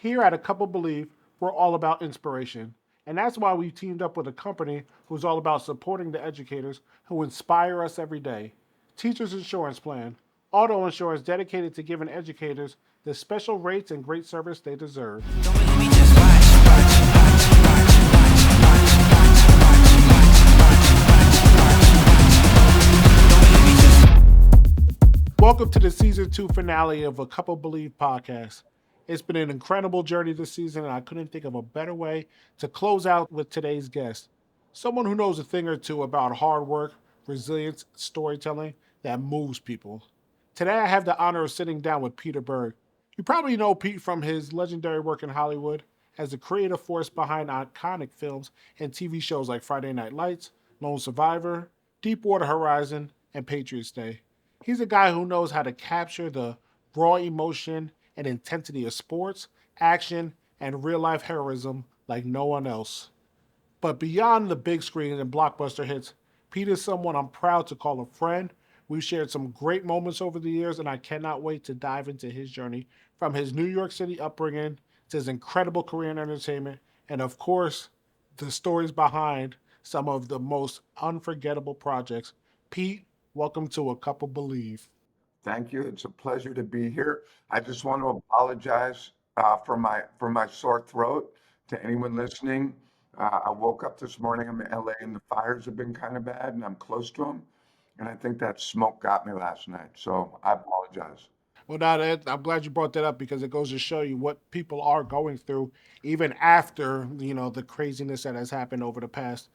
Here at A Couple Believe, we're all about inspiration. And that's why we teamed up with a company who's all about supporting the educators who inspire us every day. Teachers Insurance Plan, auto insurance dedicated to giving educators the special rates and great service they deserve. Welcome to the season 2 finale of A Couple Believe podcast. It's been an incredible journey this season, and I couldn't think of a better way to close out with today's guest. Someone who knows a thing or two about hard work, resilience, storytelling that moves people. Today, I have the honor of sitting down with Peter Berg. You probably know Pete from his legendary work in Hollywood as the creative force behind iconic films and TV shows like Friday Night Lights, Lone Survivor, Deepwater Horizon, and Patriots Day. He's a guy who knows how to capture the raw emotion and intensity of sports, action, and real life heroism like no one else. But beyond the big screen and blockbuster hits, Pete is someone I'm proud to call a friend. We've shared some great moments over the years, and I cannot wait to dive into his journey from his New York City upbringing to his incredible career in entertainment, and of course, the stories behind some of the most unforgettable projects. Pete, welcome to A Couple Believe. Thank you. It's a pleasure to be here. I just want to apologize for my sore throat to anyone listening. I woke up this morning. I'm in LA, and the fires have been kind of bad, and I'm close to them. And I think that smoke got me last night. So I apologize. Well, now that I'm glad you brought that up because it goes to show you what people are going through, even after the craziness that has happened over the past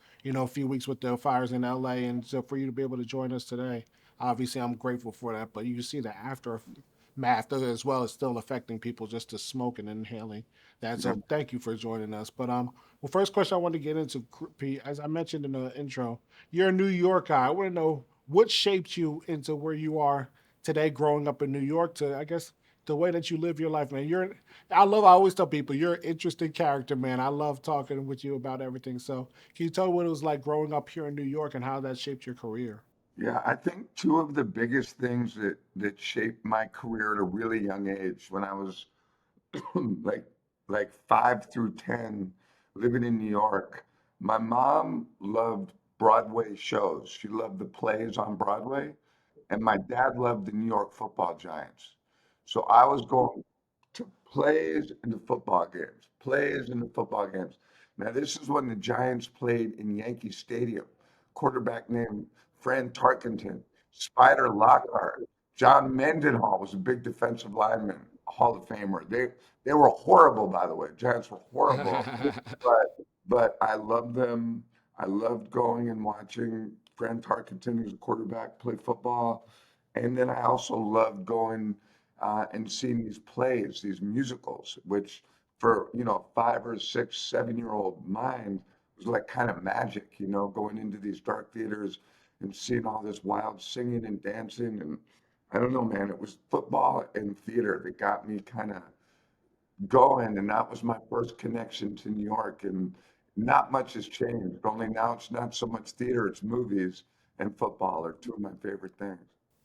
few weeks with the fires in LA, and so for you to be able to join us today, obviously I'm grateful for that. But you see the aftermath as well is still affecting people, just the smoke and inhaling that. Yeah. So thank you for joining us. But well, first question I want to get into, Pete, as I mentioned in the intro, you're a New York guy. I want to know what shaped you into where you are today growing up in New York to I guess the way that you live your life, man. I always tell people you're an interesting character, man. I love talking with you about everything. So can you tell me what it was like growing up here in New York and how that shaped your career? Yeah, I think two of the biggest things that shaped my career at a really young age when I was like like 5 through 10 living in New York. My mom loved Broadway shows. She loved the plays on Broadway, and my dad loved the New York Football Giants. So I was going to plays and the football games, plays and the football games. Now this is when the Giants played in Yankee Stadium. Quarterback named Fran Tarkenton, Spider Lockhart, John Mendenhall was a big defensive lineman, a Hall of Famer. They were horrible, by the way. Giants were horrible, but I loved them. I loved going and watching Fran Tarkenton, who's a quarterback, play football, and then I also loved going and seeing these plays, these musicals, which for 5 or 6, 7 year old mind was like kind of magic, going into these dark theaters and seeing all this wild singing and dancing. And I don't know, man, it was football and theater that got me kind of going. And that was my first connection to New York. And not much has changed, only now it's not so much theater, it's movies and football are two of my favorite things.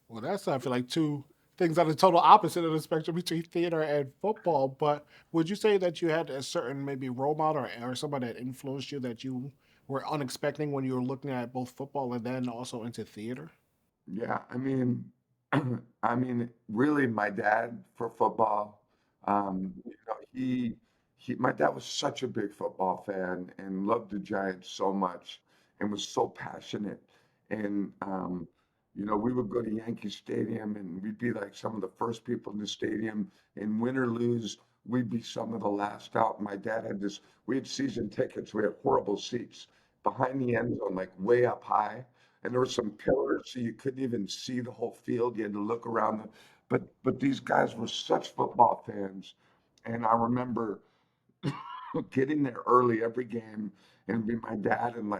Well, that's I feel like two things on the total opposite of the spectrum between theater and football. But would you say that you had a certain maybe role model or somebody that influenced you that you were unexpecting when you were looking at both football and then also into theater? Yeah, I mean, I mean, really, my dad for football. My dad was such a big football fan and loved the Giants so much, and was so passionate. And we would go to Yankee Stadium, and we'd be like some of the first people in the stadium. And win or lose, we'd be some of the last out. My dad had this. We had season tickets. We had horrible seats behind the end zone, like way up high, and there were some pillars, so you couldn't even see the whole field. You had to look around them. But these guys were such football fans, and I remember getting there early every game, and it'd be my dad and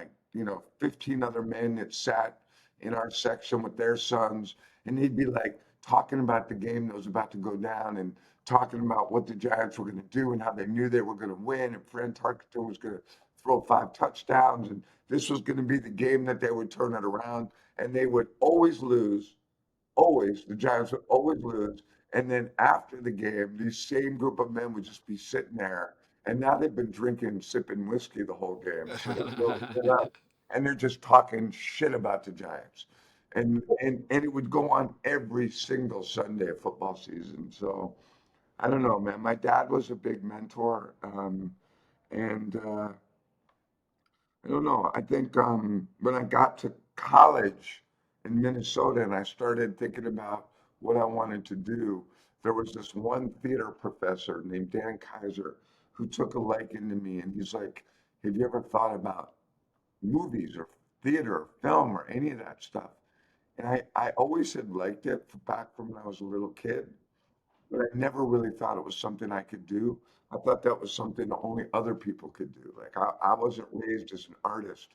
15 other men that sat in our section with their sons, and he'd be like talking about the game that was about to go down and talking about what the Giants were going to do and how they knew they were going to win, and Fran Tarkenton was going to throw 5 touchdowns, and this was going to be the game that they would turn it around, and they would always lose. Always, the Giants would always lose, And then after the game, these same group of men would just be sitting there, and now they've been drinking, sipping whiskey the whole game, so they're really lit up, and they're just talking shit about the Giants, and it would go on every single Sunday of football season. So I don't know, man. My dad was a big mentor, and I don't know. I think when I got to college in Minnesota and I started thinking about what I wanted to do, there was this one theater professor named Dan Kaiser who took a liking to me, and he's like, "Have you ever thought about movies or theater or film or any of that stuff?" And I always had liked it back from when I was a little kid, but I never really thought it was something I could do. I thought that was something only other people could do. Like I wasn't raised as an artist.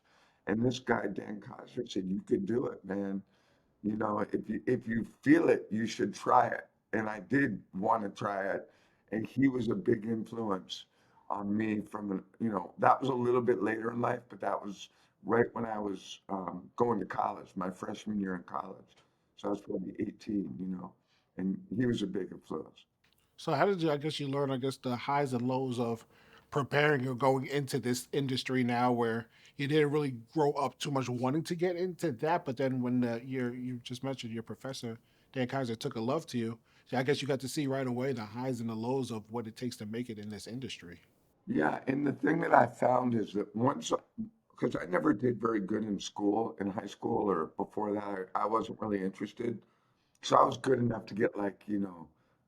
And this guy, Dan Kaiser, said, "You could do it, man. You know, if you feel it, you should try it." And I did want to try it. And he was a big influence on me that was a little bit later in life, but that was right when I was going to college, my freshman year in college. So I was probably 18, and he was a big influence. So how did you? I guess you learn. I guess the highs and lows of preparing or going into this industry now, where you didn't really grow up too much wanting to get into that, but then when you just mentioned your professor Dan Kaiser took a love to you, so I guess you got to see right away the highs and the lows of what it takes to make it in this industry. Yeah, and the thing that I found is that because I never did very good in school, in high school or before that, I wasn't really interested. So I was good enough to get like,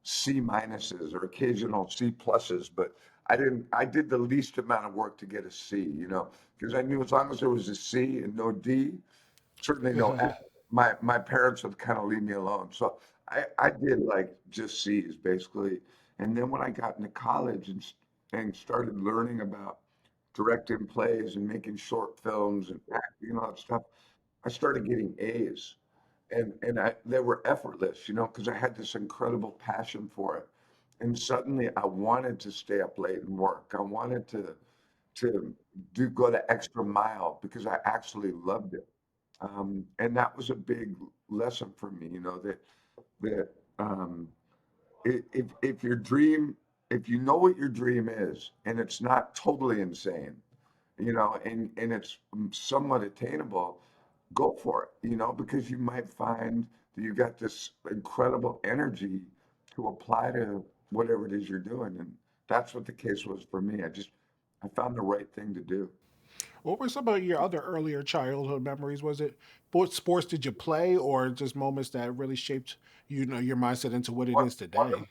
C minuses or occasional C pluses, but I did the least amount of work to get a C, because I knew as long as there was a C and no D, certainly no F, my parents would kind of leave me alone. So I did like just C's basically. And then when I got into college and started learning about directing plays and making short films and acting and all that stuff, I started getting A's and they were effortless, because I had this incredible passion for it. And suddenly I wanted to stay up late and work. I wanted to go the extra mile because I actually loved it. And that was a big lesson for me, that um, if your dream, if you know what your dream is, and it's not totally insane, and it's somewhat attainable, go for it, because you might find that you got this incredible energy to apply to whatever it is you're doing. And that's what the case was for me. I found the right thing to do. What were some of your other earlier childhood memories? Was it what sports did you play, or just moments that really shaped your mindset into what it One, is one of today?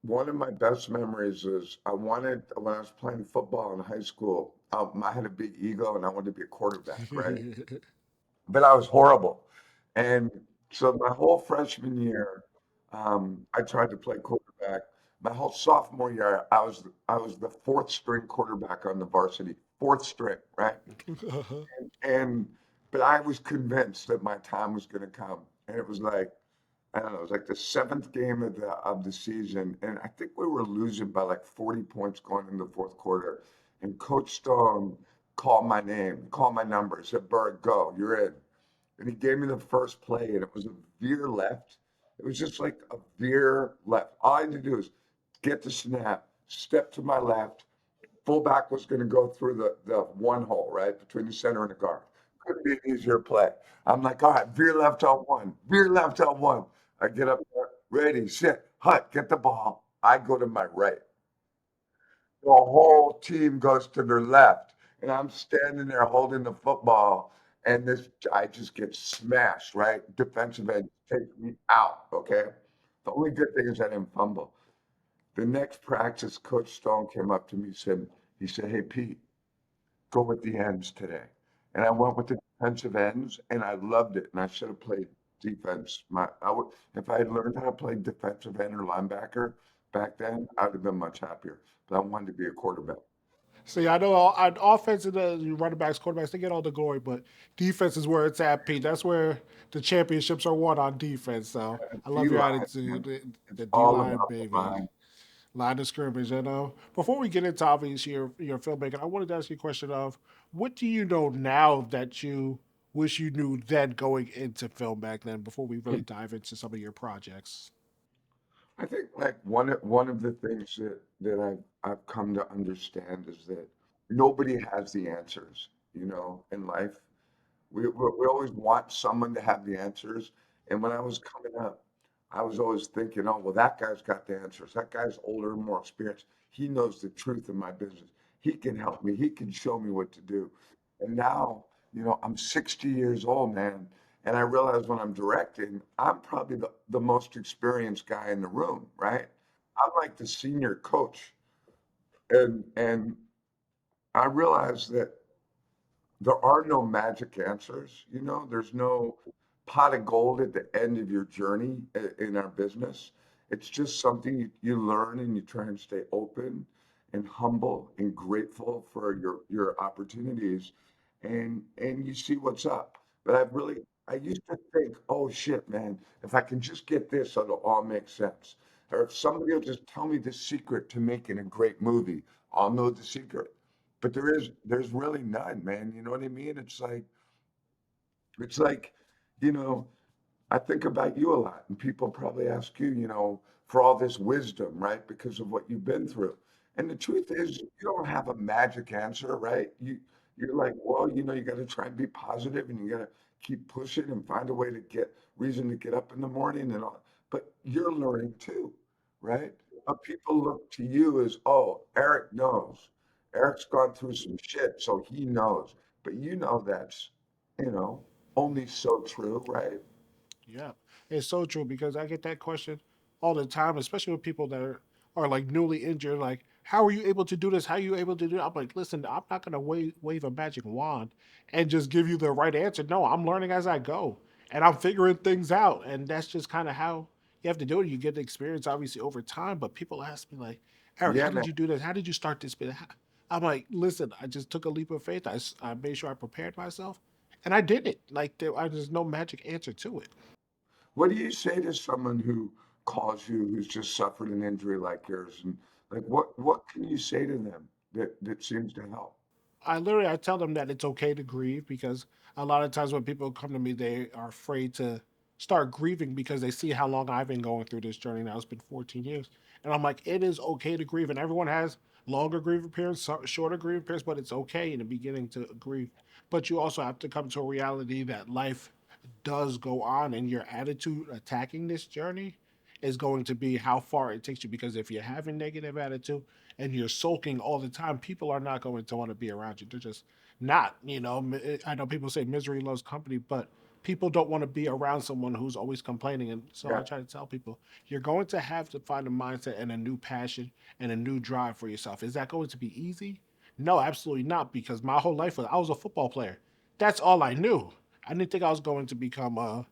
one of my best memories is when I was playing football in high school. I had a big ego and I wanted to be a quarterback, right? But I was horrible. And so my whole freshman year, I tried to play quarterback. My whole sophomore year, I was the fourth string quarterback on the varsity, fourth string, right? And but I was convinced that my time was going to come, and it was like I don't know, it was like the seventh game of the season, and I think we were losing by like 40 points going into the fourth quarter. And Coach Stone called my name, called my number, he said, "Berg, go, you're in." And he gave me the first play, and it was a veer left. It was just like a veer left. All I had to do is get the snap, step to my left. Fullback was going to go through the one hole, right, between the center and the guard. Couldn't be an easier play. I'm like, all right, veer left out one, veer left out one. I get up there, ready, set, hut, get the ball. I go to my right. The whole team goes to their left, and I'm standing there holding the football, and this I just get smashed, right? Defensive end takes me out, okay? The only good thing is I didn't fumble. The next practice, Coach Stone came up to me, he said, "Hey, Pete, go with the ends today." And I went with the defensive ends, and I loved it, and I should have played defense. If I had learned how to play defensive end or linebacker back then, I would have been much happier, but I wanted to be a quarterback. See, I know offense and the running backs, quarterbacks, they get all the glory, but defense is where it's at, Pete. That's where the championships are won on defense. So I love your D-line, attitude. man. The It's D all line, about the baby. line. Line of scrimmage. Before we get into obviously your filmmaking, I wanted to ask you a question of what do you know now that you wish you knew then going into film back then before we really dive into some of your projects? I think like one of the things that I've come to understand is that nobody has the answers, in life. We always want someone to have the answers. And when I was coming up, I was always thinking, oh, well, that guy's got the answers. That guy's older, more experienced. He knows the truth of my business. He can help me. He can show me what to do. And now, I'm 60 years old, man. And I realize when I'm directing, I'm probably the most experienced guy in the room, right? I'm like the senior coach. And I realize that there are no magic answers. There's no pot of gold at the end of your journey in our business. It's just something you learn, and you try and stay open and humble and grateful for your opportunities, and you see what's up. But I used to think, oh shit, man, if I can just get this, it'll all make sense. Or if somebody will just tell me the secret to making a great movie, I'll know the secret. But there's really none, man. You know what I mean? It's like, you know, I think about you a lot, and people probably ask you, for all this wisdom, right? Because of what you've been through. And the truth is, you don't have a magic answer, right? You're like, well, you got to try and be positive, and you got to keep pushing and find a way to get reason to get up in the morning and all. But you're learning too, right? People look to you as, oh, Eric knows. Eric's gone through some shit, so he knows. But that's, you know, only so true, right? Yeah, it's so true because I get that question all the time, especially with people that are like newly injured. Like, how are you able to do this? How are you able to do it? I'm like, listen, I'm not gonna wave a magic wand and just give you the right answer. No, I'm learning as I go, and I'm figuring things out, and that's just kind of how you have to do it. You get the experience obviously over time, but people ask me like, Eric, Yeah, how man. did you do this? How did you start this bit? I'm like, listen, I just took a leap of faith. I made sure I prepared myself, and I did it. Like, there's no magic answer to it. What do you say to someone who calls you who's just suffered an injury like yours? And like, what can you say to them that seems to help? I tell them that it's okay to grieve because a lot of times when people come to me, they are afraid to start grieving because they see how long I've been going through this journey now. It's been 14 years, and I'm like, it is okay to grieve, and everyone has longer grieving periods, shorter grieving periods, but it's okay in the beginning to grieve. But you also have to come to a reality that life does go on, and your attitude attacking this journey is going to be how far it takes you. Because if you have a negative attitude and you're sulking all the time, people are not going to want to be around you. They're just not. I know people say misery loves company, but people don't want to be around someone who's always complaining. And so I Yeah, try to tell people, you're going to have to find a mindset and a new passion and a new drive for yourself. Is that going to be easy? No, absolutely not. Because my whole life I was a football player. That's all I knew. I didn't think I was going to become a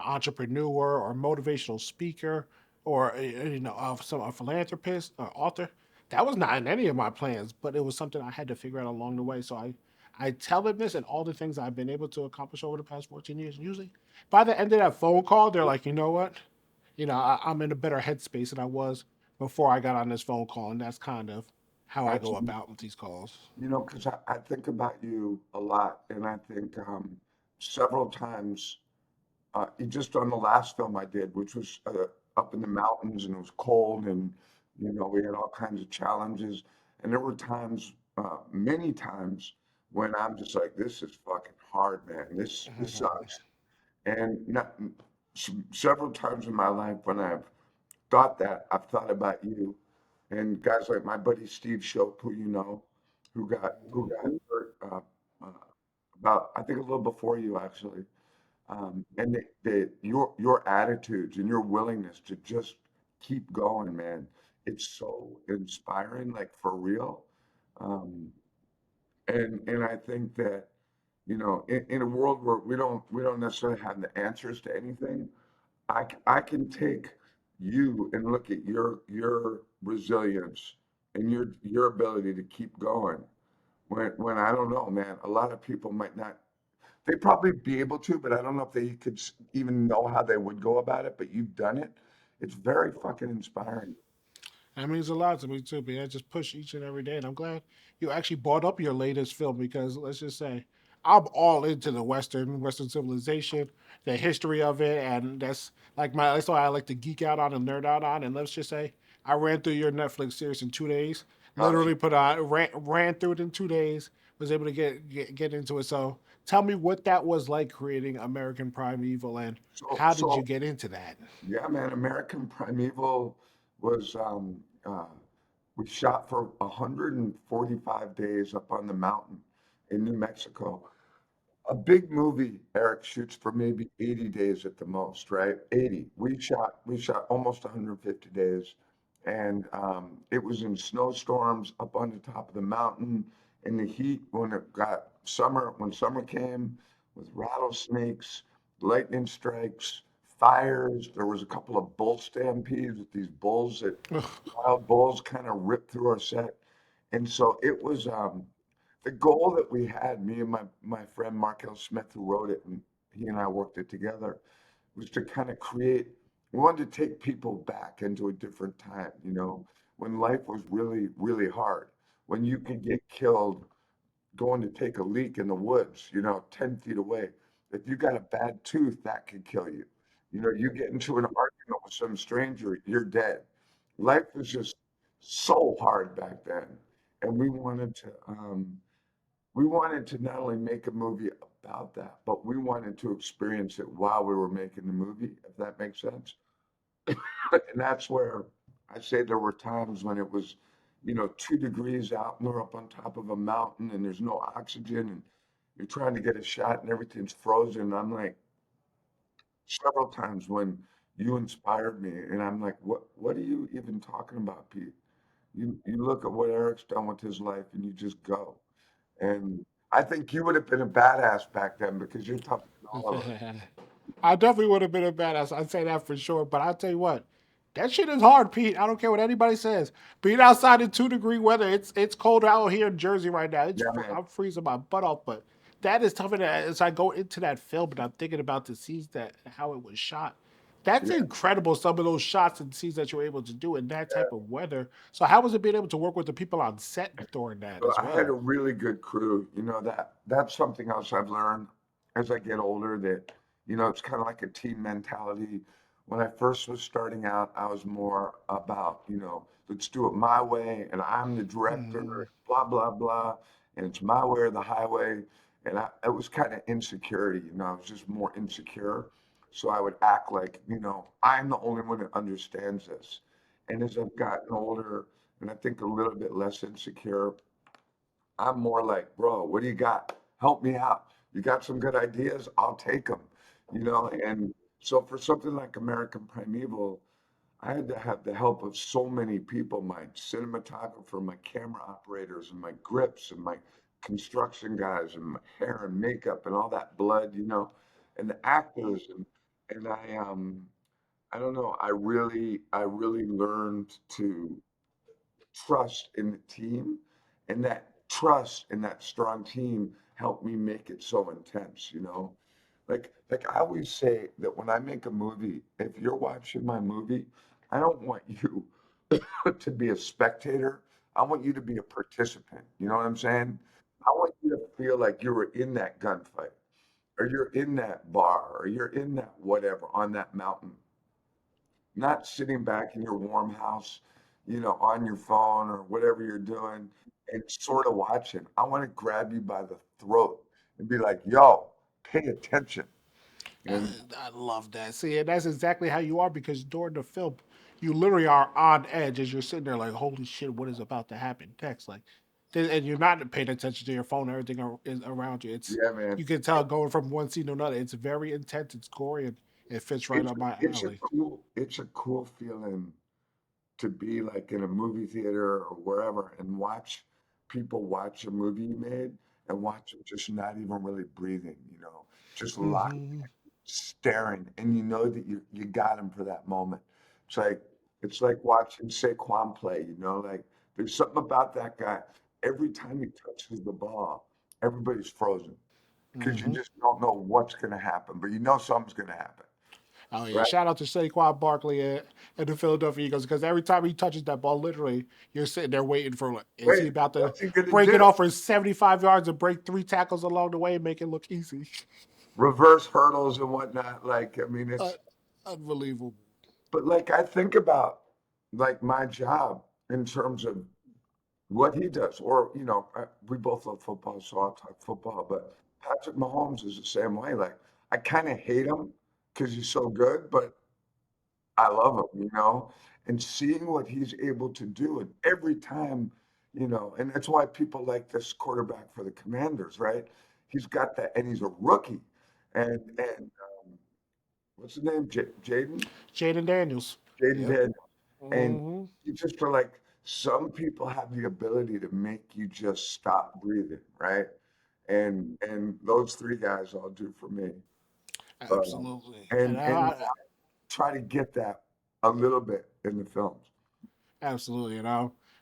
entrepreneur or motivational speaker or a philanthropist or author. That was not in any of my plans, but it was something I had to figure out along the way. So I tell them this and all the things I've been able to accomplish over the past 14 years. And usually, by the end of that phone call, they're like, you know what? I'm in a better headspace than I was before I got on this phone call, and that's kind of how I go absolutely. about with these calls. Because I think about you a lot, and I think several times, just on the last film I did, which was up in the mountains, and it was cold, and we had all kinds of challenges, and there were times, many times, when I'm just like, this is fucking hard, man. This sucks. And several times in my life when I've thought that, I've thought about you and guys like my buddy Steve Shope, who who got hurt about I think a little before you actually, and your attitudes and your willingness to just keep going, man. It's so inspiring, like for real. Um, and I think that in a world where we don't necessarily have the answers to anything, I can take you and look at your resilience and your ability to keep going. When I don't know, man, a lot of people might not. They probably be able to, but I don't know if they could even know how they would go about it. But you've done it. It's very fucking inspiring. That means a lot to me too, man. I just push each and every day, and I'm glad you actually brought up your latest film because let's just say I'm all into the Western civilization, the history of it, and that's why I like to geek out on and nerd out on. And let's just say I ran through your Netflix series in 2 days. Oh, Literally put on ran through it in 2 days. Was able to get into it. So tell me what that was like creating American Primeval, and so how did you so get into that? yeah, man. American Primeval was we shot for 145 days up on the mountain in New Mexico. A big movie, Eric, shoots for maybe 80 days at the most, right? 80. We shot almost 150 days, and it was in snowstorms up on the top of the mountain in the heat when it got summer. When summer came, with rattlesnakes, lightning strikes, fires. There was a couple of bull stampedes with these bulls that wild bulls kind of ripped through our set, and so it was. The goal that we had, me and my friend Markel Smith, who wrote it, and he and I worked it together, was to kind of create. We wanted to take people back into a different time, when life was really, really hard, when you could get killed going to take a leak in the woods, 10 feet away. If you got a bad tooth, that could kill you. You get into an argument with some stranger, you're dead. Life was just so hard back then. And we wanted to not only make a movie about that, but we wanted to experience it while we were making the movie, if that makes sense. And that's where I say there were times when it was, 2 degrees out and we're up on top of a mountain and there's no oxygen and you're trying to get a shot and everything's frozen. And I'm like, several times when you inspired me, and I'm like, what are you even talking about, Pete? You look at what Eric's done with his life and you just go. And I think you would have been a badass back then because you're tougher than all of us. I definitely would have been a badass. I'd say that for sure. But I'll tell you what, that shit is hard, Pete. I don't care what anybody says. Being outside in 2 degree weather, it's cold out here in Jersey right now. Yeah, man. I'm freezing my butt off. But that is tough. And as I go into that film and I'm thinking about the scenes that how it was shot, that's Yeah, incredible. Some of those shots and scenes that you're able to do in that type of weather. So how was it being able to work with the people on set during that so as I had a well? really good crew. That's something else I've learned as I get older that, it's kind of like a team mentality. When I first was starting out, I was more about, let's do it my way, and I'm the director, Hmm. blah, blah, blah, and it's my way or the highway. And it was kind of insecurity, I was just more insecure. So I would act like, I'm the only one that understands this. And as I've gotten older, and I think a little bit less insecure, I'm more like, bro, what do you got? Help me out. You got some good ideas? I'll take them, And so for something like American Primeval, I had to have the help of so many people, my cinematographer, my camera operators, and my grips, and my construction guys, and my hair and makeup, and all that blood, and the actors, and I don't know, I really learned to trust in the team, and that trust in that strong team helped me make it so intense. Like I always say that when I make a movie, if you're watching my movie, I don't want you to be a spectator. I want you to be a participant. You know what I'm saying? I want you to feel like you were in that gunfight, or you're in that bar, or you're in that whatever on that mountain, not sitting back in your warm house, on your phone or whatever you're doing and sort of watching. I want to grab you by the throat and be like, yo, pay attention. I, And I love that. See, and that's exactly how you are because during the film, you literally are on edge as you're sitting there like, holy shit, what is about to happen next? Like, and you're not paying attention to your phone. Everything is around you. It's yeah, man, you can tell going from one scene to another. It's very intense. It's gory, and it fits right it's up my alley. it's a cool feeling to be like in a movie theater or wherever and watch people watch a movie you made and watch them just not even really breathing, just locked Hmm. staring, and you know that you got him for that moment. It's like it's like watching Saquon play. Like there's something about that guy. Every time he touches the ball, everybody's frozen because you Hmm. just don't know what's going to happen, but you know something's going to happen. Oh yeah, right? shout out to Saquon Barkley and the Philadelphia Eagles because every time he touches that ball, literally, you're sitting there waiting for like, is he Wait, about to what's he gonna break it do? off for 75 yards and break three tackles along the way and make it look easy? Reverse hurdles and whatnot. Like, I mean, Uh, it's, Unbelievable. but like, I think about like my job in terms of what he does, or, we both love football, so I'll talk football, but Patrick Mahomes is the same way. Like, I kind of hate him because he's so good, but I love him, and seeing what he's able to do, and every time, and that's why people like this quarterback for the Commanders, right? He's got that, and he's a rookie, and what's his name? Jaden, Jaden Daniels. Jaden Yep. Daniels, and Hmm. you just feel like some people have the ability to make you just stop breathing, right? And those three guys all do for me, um, Absolutely. and try to get that a little bit in the films. Absolutely.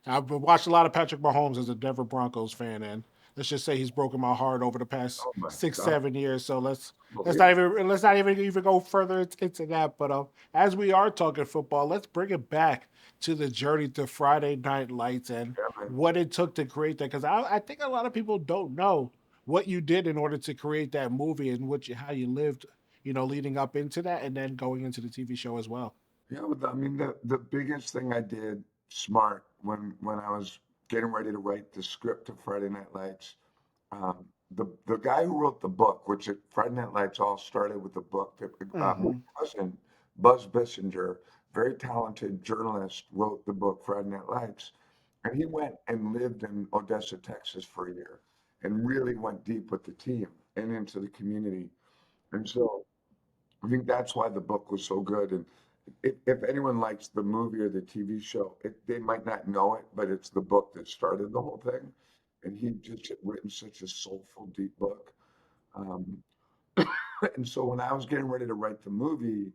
I've watched a lot of Patrick Mahomes as a Denver Broncos fan, and let's just say he's broken my heart over the past Oh my six, God, 7 years. So let's not unbelievable. even go further into that. But as we are talking football, let's bring it back to the journey to Friday Night Lights and Yeah, man. what it took to create that. Because I think a lot of people don't know what you did in order to create that movie and how you lived, leading up into that and then going into the TV show as well. Yeah, I mean, the biggest thing I did smart when I was getting ready to write the script of Friday Night Lights, the guy who wrote the book, which Friday Night Lights all started with the book that my Hmm. cousin Buzz Bissinger, very talented journalist, wrote the book Friday Night Lights, and he went and lived in Odessa, Texas for a year, and really went deep with the team and into the community, and so. I think that's why the book was so good. And if anyone likes the movie or the TV show, they might not know it, but it's the book that started the whole thing. And he just had written such a soulful, deep book. Um, and so when I was getting ready to write the movie,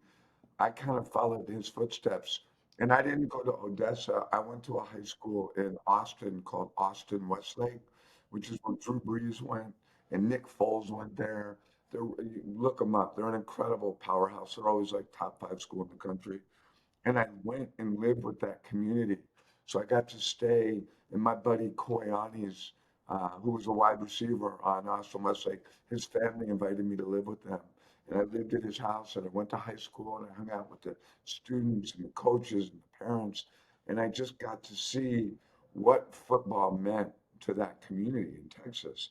I kind of followed his footsteps. And I didn't go to Odessa. I went to a high school in Austin called Austin Westlake, which is where Drew Brees went and Nick Foles went there. You look them up. They're an incredible powerhouse. They're always like top five school in the country. And I went and lived with that community. So I got to stay in my buddy Koyani's, who was a wide receiver on Austin Westlake. His family invited me to live with them. And I lived at his house and I went to high school and I hung out with the students and the coaches and the parents. And I just got to see what football meant to that community in Texas.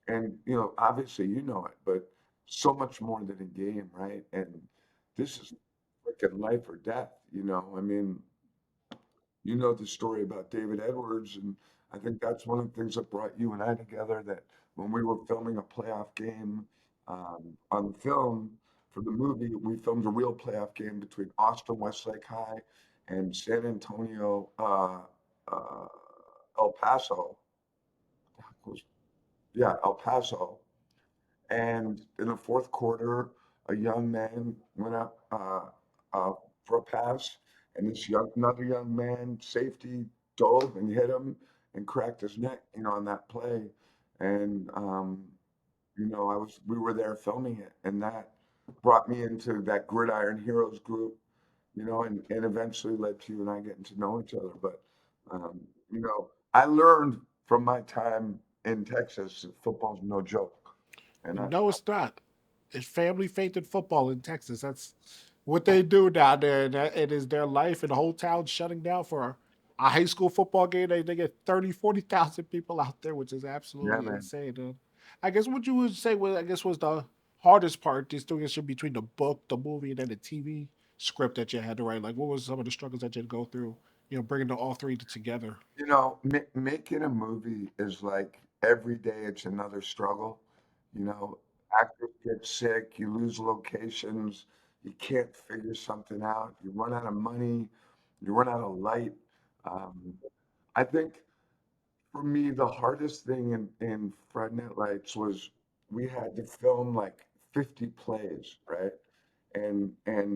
And, obviously you know it, but so much more than a game, right? And this is freaking life or death, I mean, you know the story about David Edwards, and I think that's one of the things that brought you and I together. That when we were filming a playoff game on film for the movie, we filmed a real playoff game between Austin Westlake High and San Antonio, uh, El Paso. Yeah, El Paso. And in the fourth quarter, a young man went up for a pass, and another young man, safety, dove and hit him and cracked his neck, on that play. And we were there filming it, and that brought me into that Gridiron Heroes group, and eventually led to you and I getting to know each other. But I learned from my time in Texas that football's no joke, and No, it's not. It's family faith in football in Texas. That's what they do down there. And it is their life, and the whole town shutting down for a high school football game. They get 30, 40,000 people out there, which is yeah, absolutely man. insane. I guess what you would say was, I guess, was the hardest part distinguishing between the book, the movie, and then the TV script that you had to write. Like, what was some of the struggles that you had to go through, bringing the all three together? Making a movie is like every day it's another struggle. You know, Actors get sick, you lose locations, you can't figure something out, you run out of money, you run out of light. Um, I think for me, the hardest thing in Friday Night Lights was we had to film like 50 plays, right? And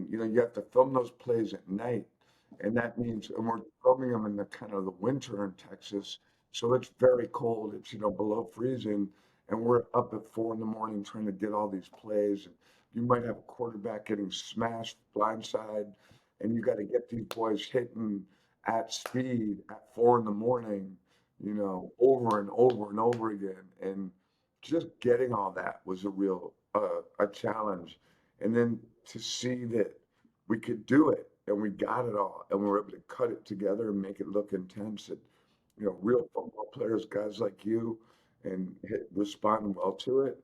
you have to film those plays at night, and that means and we're filming them in the kind of the winter in Texas, so it's very cold. It's below freezing, and we're up at 4 in the morning trying to get all these plays. And you might have a quarterback getting smashed blindside, and you got to get these boys hitting at speed at 4 in the morning, over and over and over again. And just getting all that was a real a challenge. And then to see that we could do it and we got it all and we were able to cut it together and make it look intense. And real football players, guys like you, and respond well to it.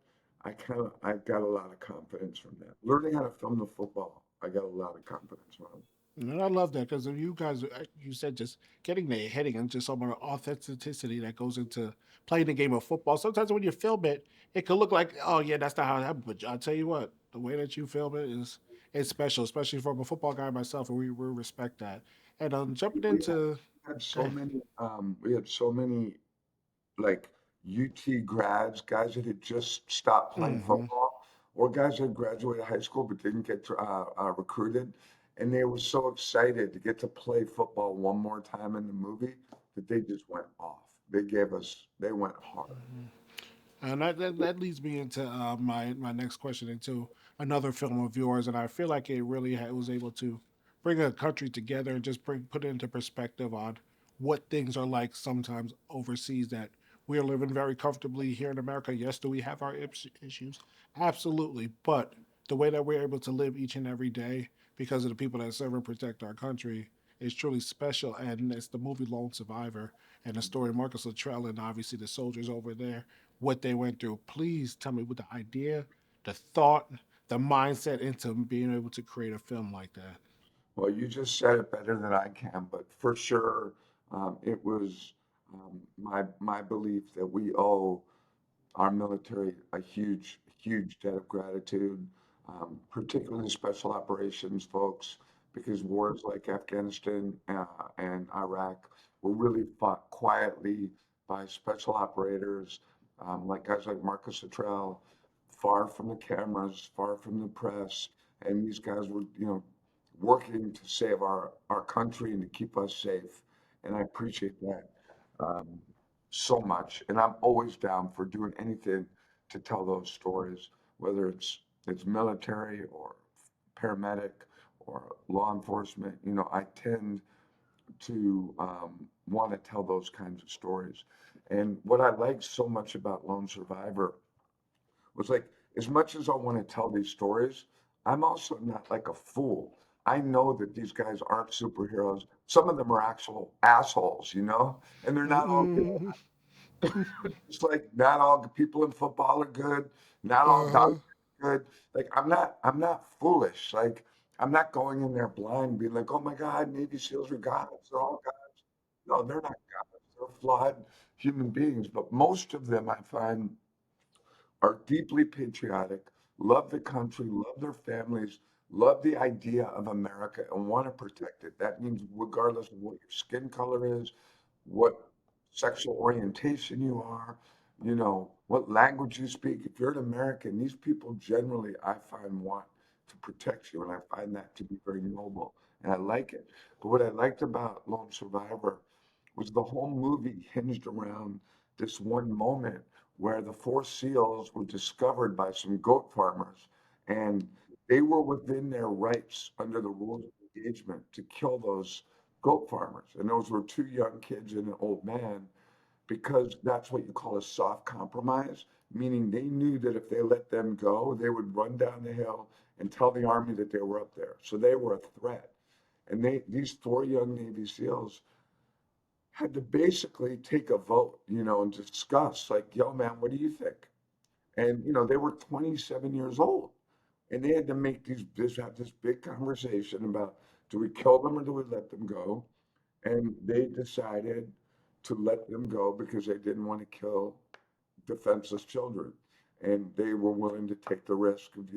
I got a lot of confidence from that. Learning how to film the football, I got a lot of confidence from it. And I love that because you guys, you said just getting the hitting and just some of the authenticity that goes into playing the game of football. Sometimes when you film it, it can look like, oh yeah, that's not how it happened. But I'll tell you what, the way that you film it is it's special, especially from a football guy myself, and we respect that. And jumping We into, had so okay, many, like UT grads, guys that had just stopped playing mm-hmm. football, or guys that graduated high school but didn't get recruited, and they were so excited to get to play football one more time in the movie that they just went off. They went hard. And that leads me into my next question into another film of yours, and I feel like it really was able to bring a country together and just put it into perspective on what things are like sometimes overseas that we are living very comfortably here in America. Yes, do we have our issues? Absolutely, but the way that we're able to live each and every day because of the people that serve and protect our country is truly special, and it's the movie Lone Survivor and the story of Marcus Luttrell and obviously the soldiers over there what they went through. Please tell me what the idea, the thought, the mindset into being able to create a film like that. Well, you just said it better than I can, but for sure, it was my belief that we owe our military a huge, huge debt of gratitude, particularly special operations folks, because wars like Afghanistan and Iraq were really fought quietly by special operators, like guys like Marcus Luttrell, far from the cameras, far from the press, and these guys were, working to save our country and to keep us safe, and I appreciate that. Um, so much, and I'm always down for doing anything to tell those stories, whether it's military or paramedic or law enforcement. I tend to want to tell those kinds of stories. And what I liked so much about Lone Survivor was like, as much as I want to tell these stories, I'm also not like a fool. I know that these guys aren't superheroes. Some of them are actual assholes, and they're not all good. Mm-hmm. It's like not all people in football are good. Not all Uh-huh. doctors are good. Like I'm not foolish. Like I'm not going in there blind, being like, oh my God, Navy SEALs are gods. They're all gods. No, they're not gods. They're flawed human beings. But most of them, I find, are deeply patriotic, love the country, love their families, love the idea of America, and want to protect it. That means regardless of what your skin color is, what sexual orientation you are, what language you speak. If you're an American, these people generally, I find, want to protect you, and I find that to be very noble, and I like it. But what I liked about Lone Survivor was the whole movie hinged around this one moment where the four seals were discovered by some goat farmers, and they were within their rights under the rules of engagement to kill those goat farmers. And those were two young kids and an old man, because that's what you call a soft compromise, meaning they knew that if they let them go, they would run down the hill and tell the army that they were up there. So they were a threat. And these four young Navy SEALs had to basically take a vote, and discuss, like, yo, man, what do you think? And, they were 27 years old, and they had to have this big conversation about, do we kill them or do we let them go? And they decided to let them go because they didn't want to kill defenseless children. And they were willing to take the risk of,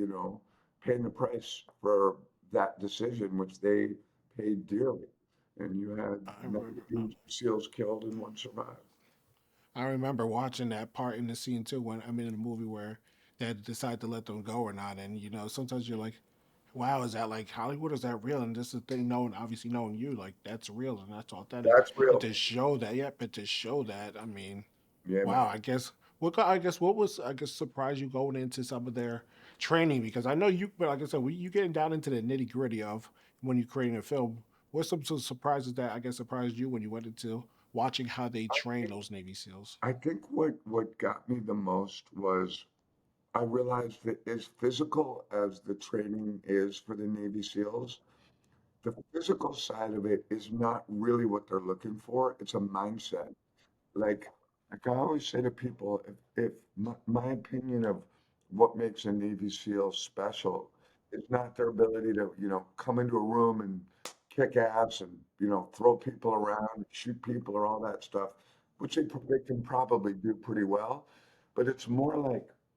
paying the price for that decision, which they paid dearly. And you had I remember. 19 SEALs killed and one survived. I remember watching that part in the scene too when I'm in the movie where they had to decide to let them go or not. And sometimes you're like, wow, is that like Hollywood? Is that real? And this is the thing, knowing obviously knowing you, like that's real and that's authentic. That's And real. to show that, yeah, but to show that, I mean, Yeah, wow, man. I guess I guess what was I guess surprised you going into some of their training because I know you, but like I said, you getting down into the nitty gritty of when you're creating a film. What's some surprises that I guess surprised you when you went into watching how they train those Navy SEALs? I think what got me the most was I realized that as physical as the training is for the Navy SEALs, the physical side of it is not really what they're looking for. It's a mindset. Like, like I always say to people, if my opinion of what makes a Navy SEAL special is not their ability to, come into a room and kick ass and, throw people around, shoot people or all that stuff, which they can probably do pretty well. But it's more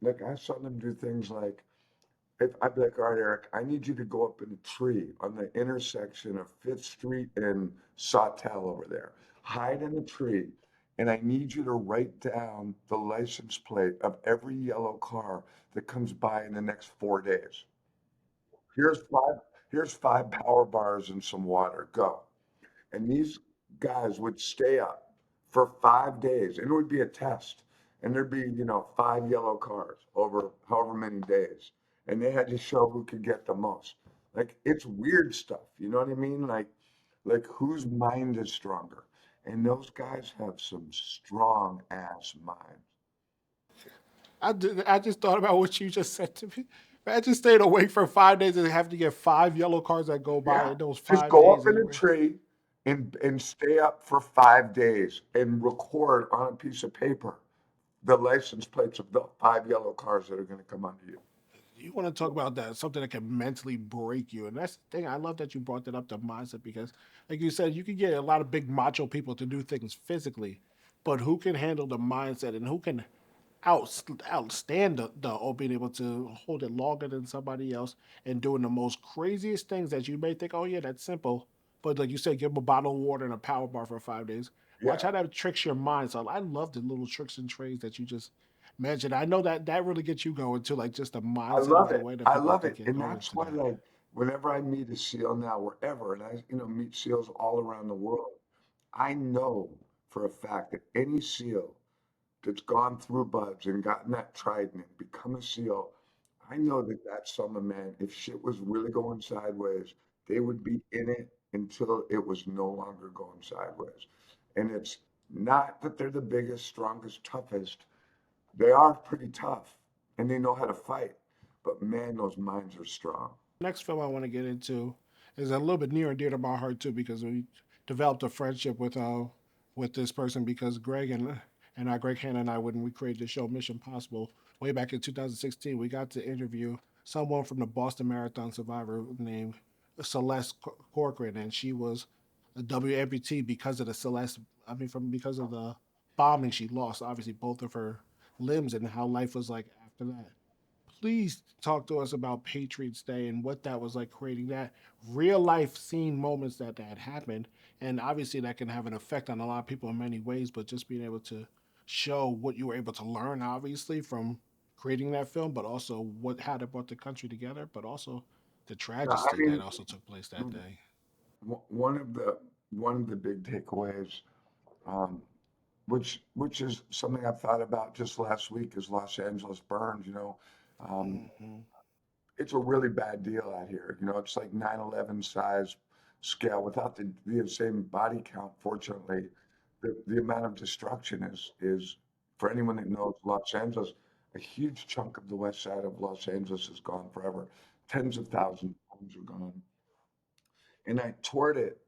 like I saw them do things like if I'd be like, all right, Eric, I need you to go up in a tree on the intersection of Fifth Street and Sawtell over there. Hide in a tree, and I need you to write down the license plate of every yellow car that comes by in the next 4 days. Here's five, here's five power bars and some water. Go. And these guys would stay up for 5 days, and it would be a test. And there'd be, five yellow cars over however many days. And they had to show who could get the most. Like it's weird stuff, you know what I mean? Like whose mind is stronger? And those guys have some strong ass minds. I just thought about what you just said to me. I just stayed awake for 5 days and have to get five yellow cards that go by Yeah. in those Just five go days. up in a tree and stay up for 5 days and record on a piece of paper the license plates of the five yellow cars that are going to come onto you. You want to talk about that something that can mentally break you, and that's the thing. I love that you brought that up, the mindset, because, like you said, you can get a lot of big macho people to do things physically, but who can handle the mindset and who can outstand the or being able to hold it longer than somebody else and doing the most craziest things that you may think, oh yeah, that's simple, but like you said, give them a bottle of water and a power bar for 5 days. Watch Yeah, how that tricks your mind. So I love the little tricks and trades that you just mentioned. I know that that really gets you going too, like just the I mindset love of the it. way that I people are love it. thinking And going that's into why, that. like, whenever I meet a SEAL now, wherever, and I, meet SEALs all around the world, I know for a fact that any SEAL that's gone through buds and gotten that trident and become a SEAL, I know that that summer man, if shit was really going sideways, they would be in it until it was no longer going sideways. And it's not that they're the biggest, strongest, toughest. They are pretty tough and they know how to fight, but man, those minds are strong. Next film I want to get into is a little bit near and dear to my heart too because we developed a friendship with this person because Greg Hanna and I when we created the show Mission Possible way back in 2016 we got to interview someone from the Boston Marathon survivor named Celeste Corcoran and she was a W amputee because of the Celeste I mean from because of the bombing she lost obviously both of her limbs and how life was like after that. Please talk to us about Patriots Day and what that was like creating that real life scene moments that happened. And obviously that can have an effect on a lot of people in many ways, but just being able to show what you were able to learn obviously from creating that film, but also what how it brought the country together, but also the Yeah, I tragedy that mean, also took place that day. one of the big takeaways, um, which is something I've thought about just last week, is Los Angeles burns. Um, Hmm. it's a really bad deal out here. It's like 9/11 size scale without the same body count. Fortunately, the amount of destruction is for anyone that knows Los Angeles, a huge chunk of the west side of Los Angeles is gone forever. Tens of thousands of homes are gone. And I toured it.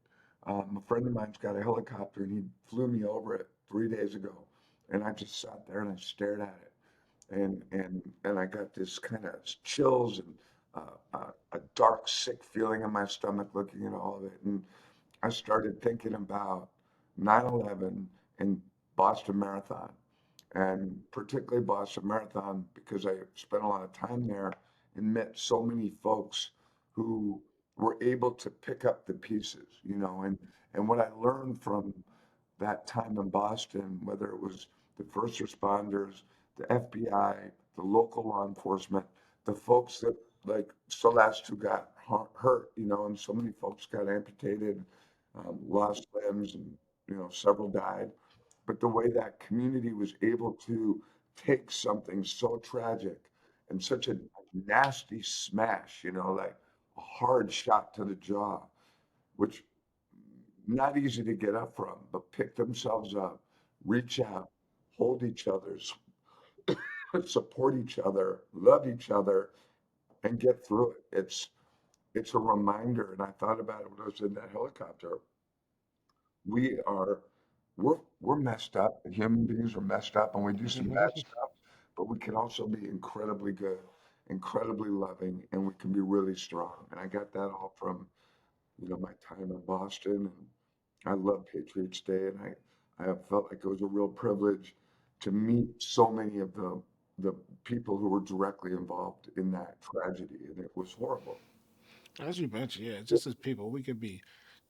A friend of mine's got a helicopter, and he flew me over it 3 days ago. And I just sat there and I stared at it, and I got this kind of chills and a dark, sick feeling in my stomach looking at all of it. And I started thinking about 9/11 and Boston Marathon, and particularly Boston Marathon because I spent a lot of time there and met so many folks who were able to pick up the pieces, and what I learned from that time in Boston, whether it was the first responders, the FBI, the local law enforcement, the folks that like Celeste who got hurt, and so many folks got amputated, lost limbs, and several died. But the way that community was able to take something so tragic and such a nasty smash, like a hard shot to the jaw, which not easy to get up from, but pick themselves up, reach out, hold each other's, support each other, love each other, and get through it. It's a reminder, and I thought about it when I was in that helicopter. We are we're messed up. Human beings are messed up, and we do some bad stuff, but we can also be incredibly good, incredibly loving, and we can be really strong. And I got that all from my time in Boston, and I love Patriots Day, and I have felt like it was a real privilege to meet so many of the people who were directly involved in that tragedy, and it was horrible. As you mentioned, yeah, just as people, we could be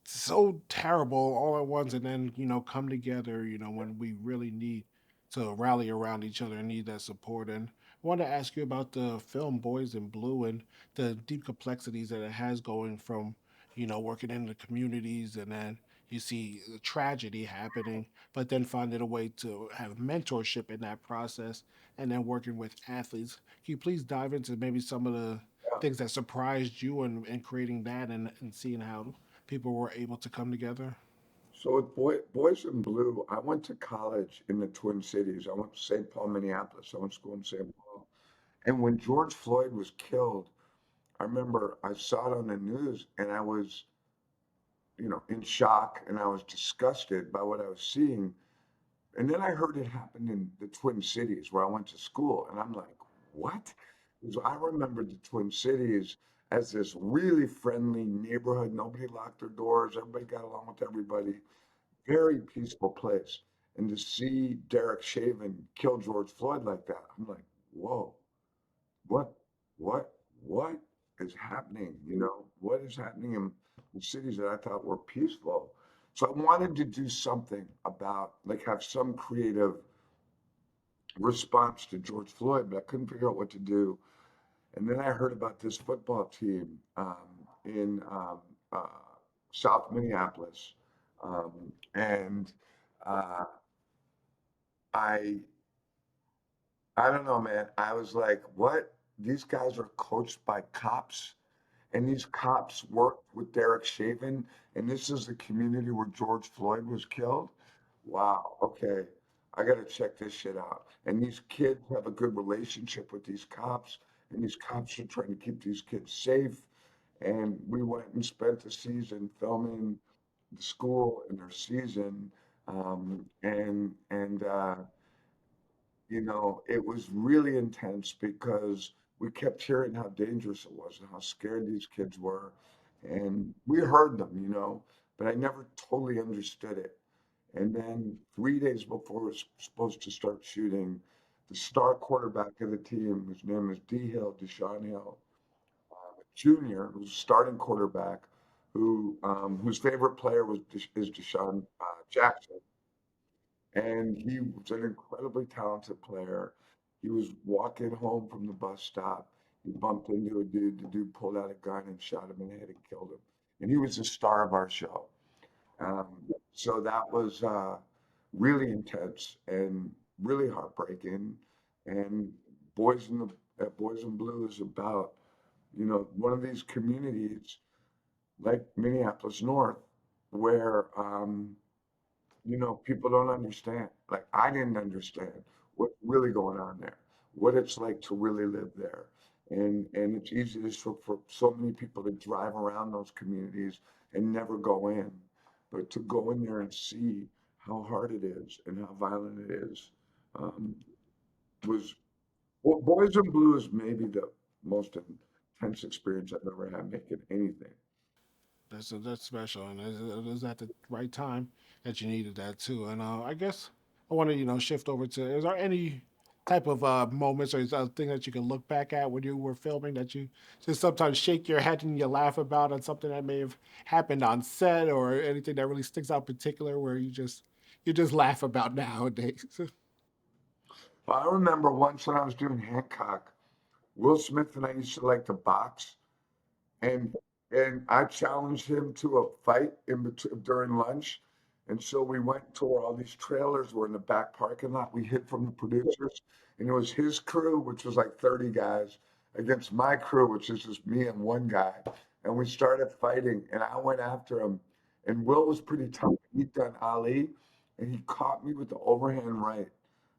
so terrible all at once and then, come together, when we really need to rally around each other and need that support. And I want to ask you about the film Boys in Blue and the deep complexities that it has going from, working in the communities and then you see the tragedy happening, but then finding a way to have mentorship in that process and then working with athletes. Can you please dive into maybe some of the Yeah. things that surprised you in creating that and seeing how people were able to come together? So with Boys in Blue, I went to college in the Twin Cities. I went to St. Paul, Minneapolis. I went to school in St. Paul. And when George Floyd was killed, I remember I saw it on the news and I was, in shock and I was disgusted by what I was seeing. And then I heard it happened in the Twin Cities where I went to school. And I'm like, what? Because I remember the Twin Cities as this really friendly neighborhood. Nobody locked their doors. Everybody got along with everybody. Very peaceful place. And to see Derek Chauvin kill George Floyd like that, I'm like, whoa, what, what, what is happening? What is happening in the cities that I thought were peaceful? So I wanted to do something about, like, have some creative response to George Floyd, but I couldn't figure out what to do. And then I heard about this football team in uh, South Minneapolis. And uh, I I don't know, man. I was like, what? These guys are coached by cops, and these cops worked with Derek Chauvin, and this is the community where George Floyd was killed. Wow. Okay. I got to check this shit out. And these kids have a good relationship with these cops, and these cops are trying to keep these kids safe. And we went and spent the season filming the school and their season. It was really intense because we kept hearing how dangerous it was and how scared these kids were. And we heard them, but I never totally understood it. And then 3 days before we were supposed to start shooting, the star quarterback of the team, whose name is D. Hill, Deshaun Hill, Jr., who's a starting quarterback, whose favorite player is Deshaun Jackson, and he was an incredibly talented player. He was walking home from the bus stop. He bumped into a dude. The dude pulled out a gun and shot him in the head and killed him. And he was the star of our show. So that was really intense and really heartbreaking. And Boys in Blue is about, one of these communities like Minneapolis North where people don't understand. Like I didn't understand what's really going on there, what it's like to really live there. And it's easy for so many people to drive around those communities and never go in. But to go in there and see how hard it is and how violent it is, um, was Boys in Blue is maybe the most intense experience I've ever had making anything. That's special, and it was at the right time that you needed that too. And I guess I want to shift over to: is there any type of moments or is there a thing that you can look back at when you were filming that you just sometimes shake your head and you laugh about, on something that may have happened on set or anything that really sticks out in particular where you just laugh about nowadays? I remember once when I was doing Hancock, Will Smith and I used to like to box, and and I challenged him to a fight during lunch, And so we went to where all these trailers were in the back parking lot. We hid from the producers, and it was his crew, which was like 30 guys, against my crew, which is just me and one guy. And we started fighting, and I went after him. And Will was pretty tough. He'd done Ali, and he caught me with the overhand right,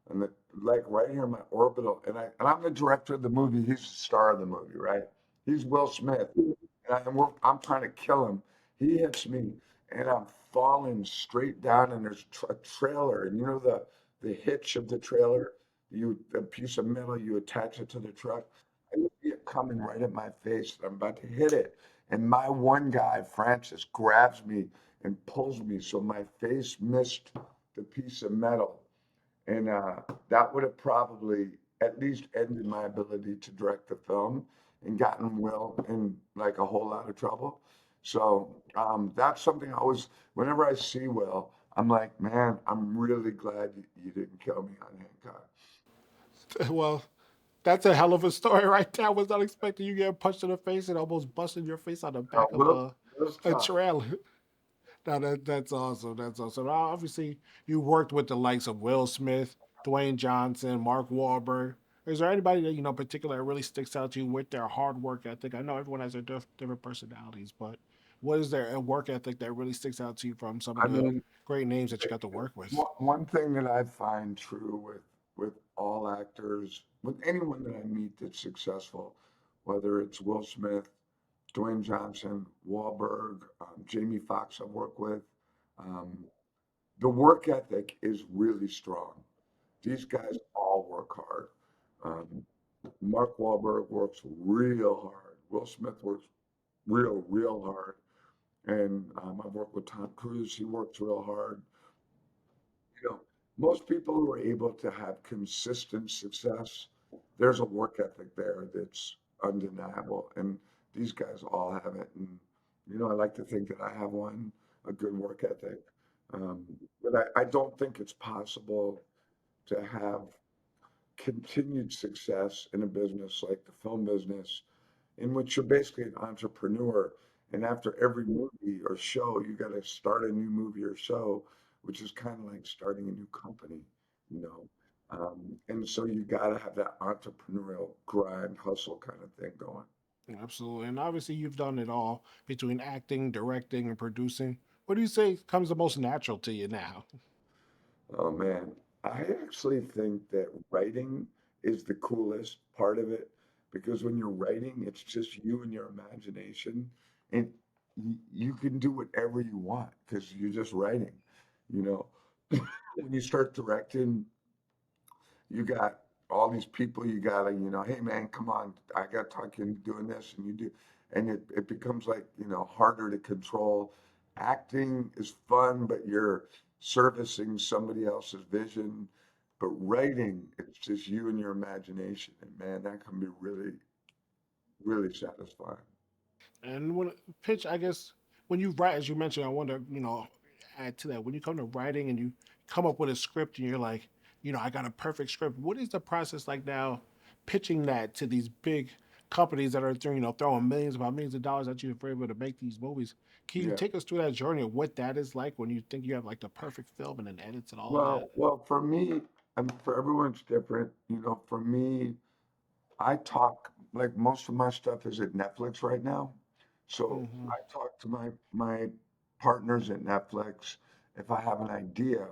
and the like right here in my orbital. And I'm the director of the movie. He's the star of the movie, right? He's Will Smith, I'm trying to kill him. He hits me, and I'm falling straight down, and there's a trailer, and you know the hitch of the trailer, a piece of metal, you attach it to the truck. I see it coming right at my face, and I'm about to hit it, and my one guy, Francis, grabs me and pulls me, so my face missed the piece of metal, and that would have probably at least ended my ability to direct the film and gotten Will in like a whole lot of trouble. So that's something I always, whenever I see Will, I'm like, man, I'm really glad you didn't kill me on Hancock. Well, that's a hell of a story right there. I was not expecting you getting punched in the face and almost busting your face on the No, back of Will's a tough. trailer. Now that's awesome. That's awesome. Now, obviously, you worked with the likes of Will Smith, Dwayne Johnson, Mark Wahlberg. Is there anybody that particular that really sticks out to you with their hard work ethic? I know everyone has their different personalities, but what is their work ethic that really sticks out to you from some of I the mean, great names that you got to work with? one thing that I find true with all actors, with anyone that I meet that's successful, whether it's Will Smith, Dwayne Johnson, Wahlberg, Jamie Foxx I've worked with. Um, the work ethic is really strong. These guys all work hard. Um, Mark Wahlberg works real hard. Will Smith works real hard. And I've worked with Tom Cruise. He works real hard. You know, most people who are able to have consistent success, there's a work ethic there that's undeniable. And these guys all have it. And, I like to think that I have one, a good work ethic. Um, but I don't think it's possible to have continued success in a business like the film business, in which you're basically an entrepreneur. And after every movie or show, you got to start a new movie or show, which is kind of like starting a new company, you know. And so you got to have that entrepreneurial grind, hustle kind of thing going. Absolutely. And obviously, you've done it all between acting, directing, and producing. What do you say comes the most natural to you now? Oh man, I actually think that writing is the coolest part of it because when you're writing, it's just you and your imagination, and you can do whatever you want because you're just writing. You know, when you start directing, you got all these people you gotta, hey man, come on, I gotta talk you into doing this, and you do, and it becomes like, harder to control. Acting is fun, but you're servicing somebody else's vision. But writing, it's just you and your imagination, and man, that can be really satisfying. And when pitch, I guess when you write, as you mentioned, I wonder, add to that when you come to writing and you come up with a script and you're like, I got a perfect script. What is the process like now, pitching that to these big companies that are throwing millions upon millions of dollars at you for able to make these movies? Can you Yeah. take us through that journey of what that is like when you think you have like the perfect film and then edits and all of that? Well, for me, I mean, for everyone it's different. For me, I talk like most of my stuff is at Netflix right now. So Hmm. I talk to my partners at Netflix if I have an idea,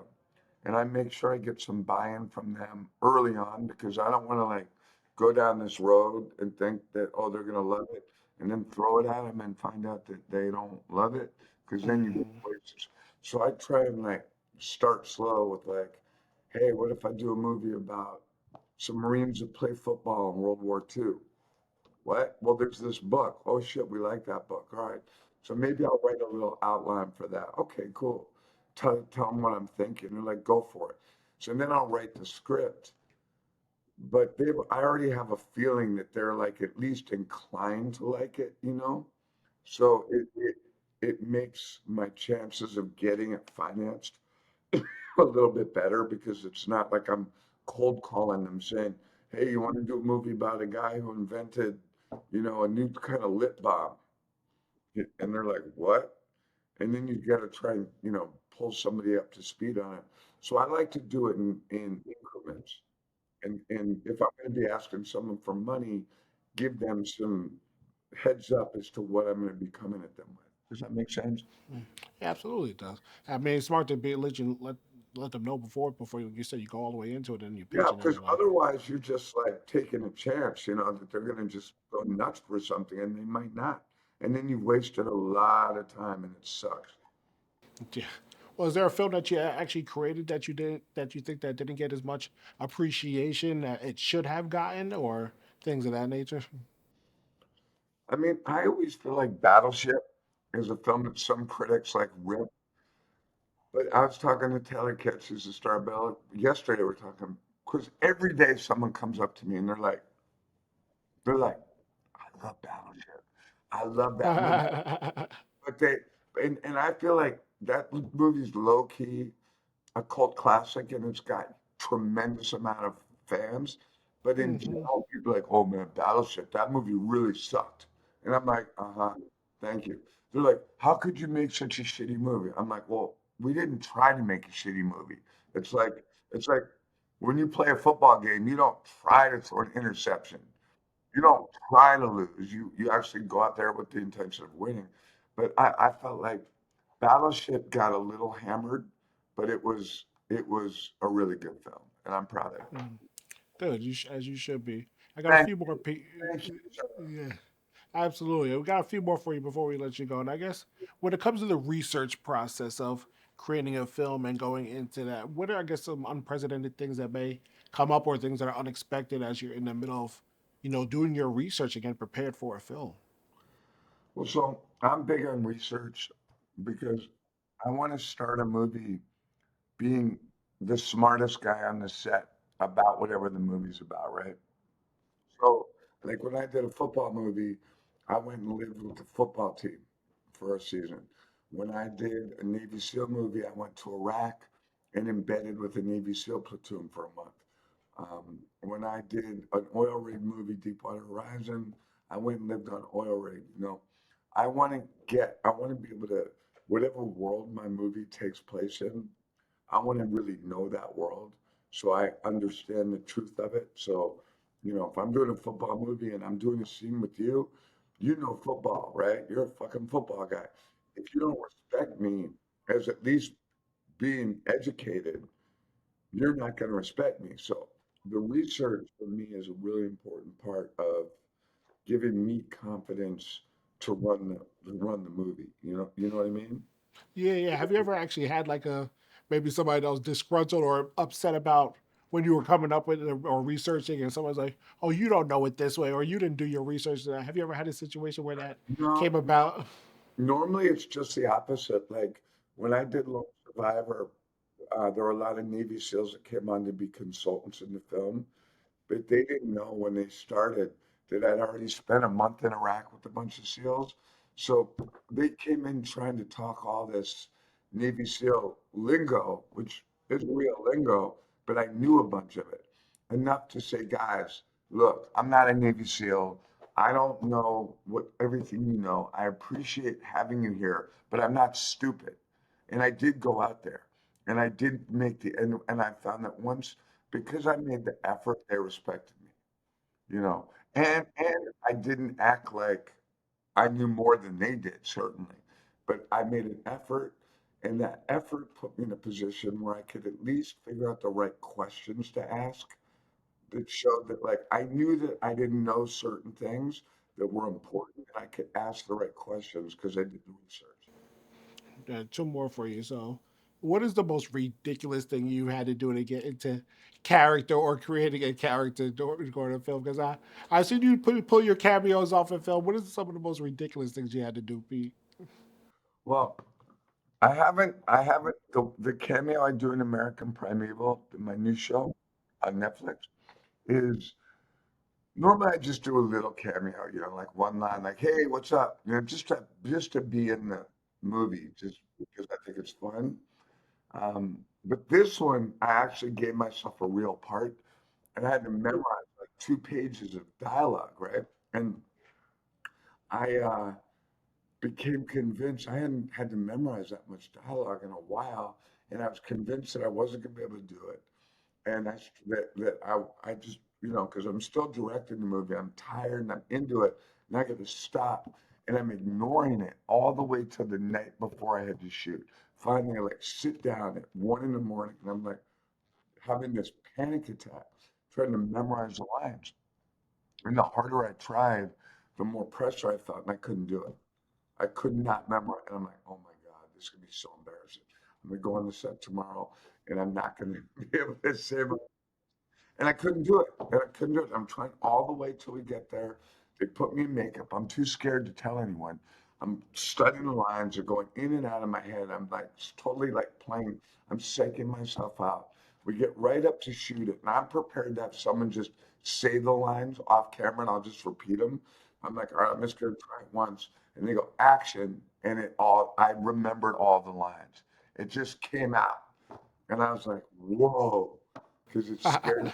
and I make sure I get some buy-in from them early on because I don't want to like go down this road and think that, oh, they're gonna love it, and then throw it at them and find out that they don't love it, because then you go Hmm. places. So I try and like start slow with like, hey, what if I do a movie about some Marines that play football in World War II? What? Well, there's this book. Oh shit, we like that book. All right. So maybe I'll write a little outline for that. Okay, cool. Tell them what I'm thinking. They're like, go for it. So then I'll write the script. But I already have a feeling that they're like at least inclined to like it. So it makes my chances of getting it financed a little bit better because it's not like I'm cold calling them saying, "Hey, you want to do a movie about a guy who invented, a new kind of lip balm?" And they're like, "What?" and then you got to try and pull somebody up to speed on it. So I like to do it in increments. And if I'm going to be asking someone for money, give them some heads up as to what I'm going to be coming at them with. Does that make sense? Mm. Yeah, absolutely, it does. I mean, it's smart to be let them know before you said you go all the way into it and you Yeah, pitch and because everything. otherwise you're just like taking a chance, that they're going to just go nuts for something and they might not. And then you've wasted a lot of time and it sucks. Yeah. Well, is there a film that you actually created that you think that didn't get as much appreciation that it should have gotten, or things of that nature? I mean, I always feel like Battleship is a film that some critics like rip. But I was talking to Taylor Kitsch, who's a star ballot. Yesterday we're talking because every day someone comes up to me and they're like, I love Battleship. I love that movie. But and I feel like that movie's low key a cult classic and it's got tremendous amount of fans. But in Hmm. general, people are like, oh man, Battleship, that movie really sucked. And I'm like, uh-huh, thank you. They're like, how could you make such a shitty movie? I'm like, well, we didn't try to make a shitty movie. It's like it's like when you play a football game, you don't try to throw an interception. You don't try to lose. You actually go out there with the intention of winning. But I felt like Battleship got a little hammered, but it was a really good film, and I'm proud of it. Good, as you should be. I got a Thank few more. thank you. Yeah, absolutely. We got a few more for you before we let you go. And I guess when it comes to the research process of creating a film and going into that, what are, I guess, some unprecedented things that may come up or things that are unexpected as you're in the middle of, doing your research and getting prepared for a film? Well, so I'm big on research because I want to start a movie being the smartest guy on the set about whatever the movie's about, right? So, like when I did a football movie, I went and lived with the football team for a season. When I did a Navy SEAL movie, I went to Iraq and embedded with a Navy SEAL platoon for a month. When I did an oil rig movie, Deepwater Horizon, I went and lived on oil rig. I want to be able to, whatever world my movie takes place in, I want to really know that world so I understand the truth of it. So, if I'm doing a football movie and I'm doing a scene with you, you know football, right? You're a fucking football guy. If you don't respect me as at least being educated, you're not going to respect me. So, the research for me is a really important part of giving me confidence to run the movie. You know what I mean? Yeah, yeah. Have you ever actually had like maybe somebody that was disgruntled or upset about when you were coming up with it or researching, and someone's like, "Oh, you don't know it this way," or "You didn't do your research." Have you ever had a situation where that No, came about? normally it's just the opposite. Like when I did Lone Survivor, there were a lot of Navy SEALs that came on to be consultants in the film, but they didn't know when they started that I'd already spent a month in Iraq with a bunch of SEALs. So they came in trying to talk all this Navy SEAL lingo, which is real lingo, but I knew a bunch of it. Enough to say, guys, look, I'm not a Navy SEAL. I don't know what everything you know. I appreciate having you here, but I'm not stupid. And I did go out there and I did make and I found that once because I made the effort, they respected me, and I didn't act like I knew more than they did, certainly, but I made an effort, and that effort put me in a position where I could at least figure out the right questions to ask that showed that, like, I knew that I didn't know certain things that were important, and I could ask the right questions because I did the research. Two more for you. So, what is the most ridiculous thing you had to do to get into character or creating a character during a film? Because I've seen you pull your cameos off in film. What is some of the most ridiculous things you had to do, Pete? Well, I haven't the cameo I do in American Primeval, in my new show on Netflix, is normally I just do a little cameo, like one line, like "Hey, what's up?" just to be in the movie, just because I think it's fun. But this one, I actually gave myself a real part, and I had to memorize like 2 pages of dialogue, right? And I became convinced I hadn't had to memorize that much dialogue in a while, and I was convinced that I wasn't going to be able to do it. And I just, because I'm still directing the movie, I'm tired and I'm into it, and I got to stop, and I'm ignoring it all the way till the night before I had to shoot. Finally, I like sit down at 1 in the morning, and I'm like having this panic attack, trying to memorize the lines. And the harder I tried, the more pressure I felt, and I couldn't do it. I could not memorize. And I'm like, oh my God, this is gonna be so embarrassing. I'm gonna go on the set tomorrow, and I'm not gonna be able to say my, and I couldn't do it. And I couldn't do it. I'm trying all the way till we get there. They put me in makeup. I'm too scared to tell anyone. I'm studying the lines. They're going in and out of my head. I'm like totally like playing. I'm psyching myself out. We get right up to shoot it, and I'm prepared to have someone just say the lines off camera, and I'll just repeat them. I'm like, all right, I'm just gonna try it once, and they go action, and it all. I remembered all the lines. It just came out, and I was like, whoa, because it scared me.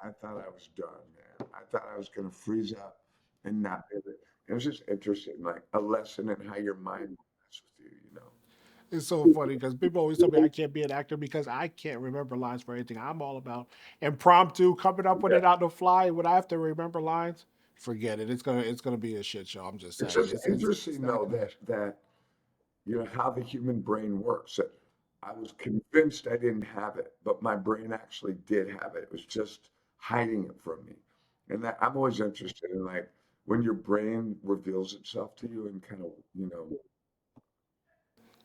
I thought I was done, man. I thought I was gonna freeze up and not be able to. It was just interesting, like a lesson in how your mind will mess with you. It's so funny because people always tell me I can't be an actor because I can't remember lines for anything. I'm all about impromptu, coming up with Yeah. it out the fly. When I have to remember lines, forget it. It's gonna be a shit show. I'm just It's saying. just It's interesting not though gonna be. that how the human brain works. That I was convinced I didn't have it, but my brain actually did have it. It was just hiding it from me. And that I'm always interested in like when your brain reveals itself to you and kind of,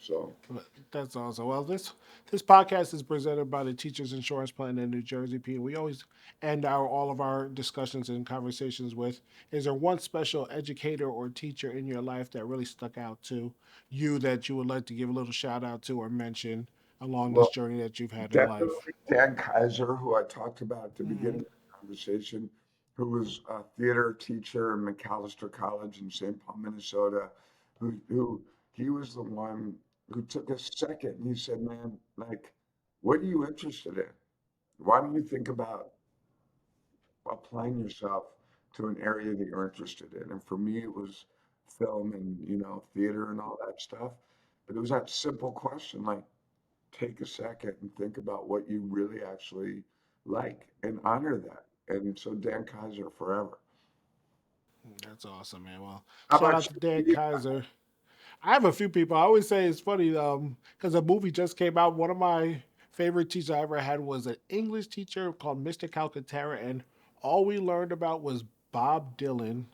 so But that's awesome. Well, this podcast is presented by the Teachers Insurance Plan in New Jersey. P. We always end all of our discussions and conversations with: is there one special educator or teacher in your life that really stuck out to you that you would like to give a little shout out to or mention along this well, journey that you've had in life? definitely Dan Kaiser, who I talked about at the beginning Hmm. of the conversation, who was a theater teacher in McAllister College in St. Paul, Minnesota, who he was the one who took a second and he said, "Man, like, what are you interested in? Why don't you think about applying yourself to an area that you're interested in?" And for me, it was film and theater and all that stuff. But it was that simple question, like, take a second and think about what you really actually like and honor that. And so Dan Kaiser forever. That's awesome, man. Well, How shout about out to you? Dan Kaiser. I have a few people. I always say it's funny because a movie just came out. One of my favorite teachers I ever had was an English teacher called Mr. Calcaterra, and all we learned about was Bob Dylan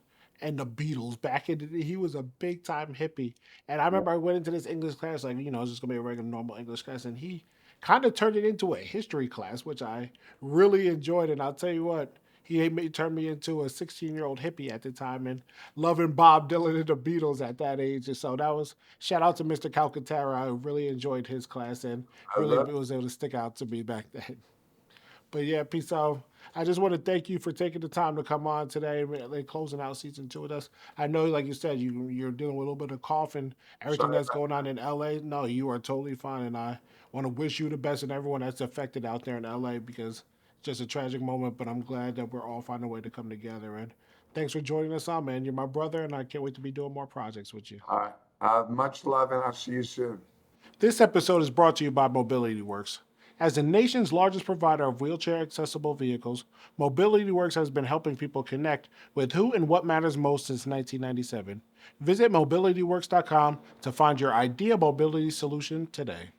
and the Beatles. Back in the day, he was a big time hippie, and I Yeah, remember I went into this English class like it's just gonna be a regular normal English class, and he kind of turned it into a history class, which I really enjoyed. And I'll tell you what. Turned me into a 16-year-old hippie at the time and loving Bob Dylan and the Beatles at that age. And so that was shout out to Mr. Calcaterra. I really enjoyed his class and I really love. was able to stick out to me back then. But yeah, peace out. I just want to thank you for taking the time to come on today and closing out season 2 with us. I know, like you said, you're dealing with a little bit of cough and everything Sorry that's about. going on in LA. No, you are totally fine, and I want to wish you the best and everyone that's affected out there in LA because it's just a tragic moment. But I'm glad that we're all finding a way to come together. And thanks for joining us on, man. You're my brother, and I can't wait to be doing more projects with you. All right. Much love, and I'll see you soon. This episode is brought to you by Mobility Works. As the nation's largest provider of wheelchair accessible vehicles, Mobility Works has been helping people connect with who and what matters most since 1997. Visit mobilityworks.com to find your ideal mobility solution today.